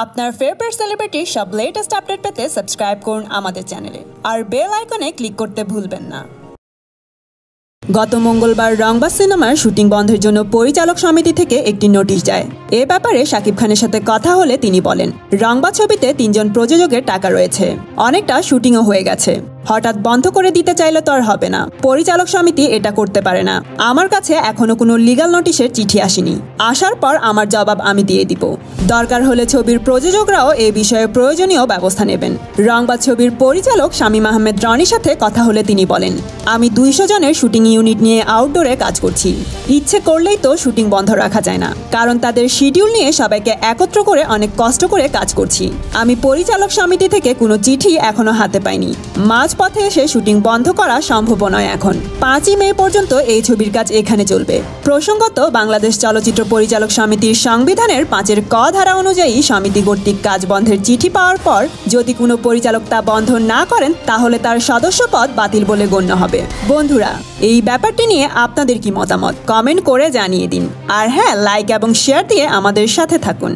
আপনার ফেভারিট সেলিব্রিটির সব latest update পেতে সাবস্ক্রাইব করুন আমাদের চ্যানেলে আর বেল আইকনে ক্লিক করতে ভুলবেন না। গত মঙ্গলবার রংবাজ সিনেমার শুটিং বন্ধের জন্য পরিচালক সমিতি থেকে একটি নোটিশ যায়। এ ব্যাপারে শাকিব খানের সাথে কথা হলে তিনি বলেন, রংবাজ ছবিতে ৩ জন প্রযোজকের টাকা রয়েছে, অনেকটা শুটিংও হয়ে গেছে, হঠাৎ বন্ধ করে দিতে চাইলে তো আর হবে না। পরিচালক সমিতি এটা করতে পারে না। আমার কাছে এখনো কোনো লিগ্যাল নোটিশের চিঠি আসেনি, আসার পর আমার জবাব আমি দিয়ে দিব। দরকার হলে ছবির প্রযোজকরাও এ বিষয়ে প্রয়োজনীয় ব্যবস্থা নেবেন। রংবাজ ছবির পরিচালক শামীম আহমেদ রনির সাথে কথা হলে তিনি বলেন, আমি 200 জনের শুটিং ইউনিট নিয়ে আউটডোরে কাজ করছি। ইচ্ছে করলেই তো শুটিং বন্ধ রাখা যায় না, কারণ তাদের শিডিউল নিয়ে সবাইকে একত্র করে অনেক কষ্ট করে কাজ করছি। আমি পরিচালক সমিতি থেকে কোনো চিঠি এখনো হাতে পাইনি। মাঝপথে এসে শুটিং বন্ধ করা সম্ভব নয়। এখন 5ই মে পর্যন্ত এই ছবির কাজ এখানে চলবে। প্রসঙ্গত, বাংলাদেশ চলচ্চিত্র পরিচালক সমিতির সংবিধানের 5-এর ক ধারা অনুযায়ী সমিতি কর্তৃক কাজ বন্ধের চিঠি পাওয়ার পর যদি কোনো পরিচালক তা বন্ধ না করেন, তাহলে তার সদস্যপদ বাতিল বলে গণ্য হবে। বন্ধুরা, এই ব্যাপারটি নিয়ে আপনাদের কি মতামত কমেন্ট করে জানিয়ে দিন। আর হ্যাঁ, লাইক এবং শেয়ার দিয়ে আমাদের সাথে থাকুন।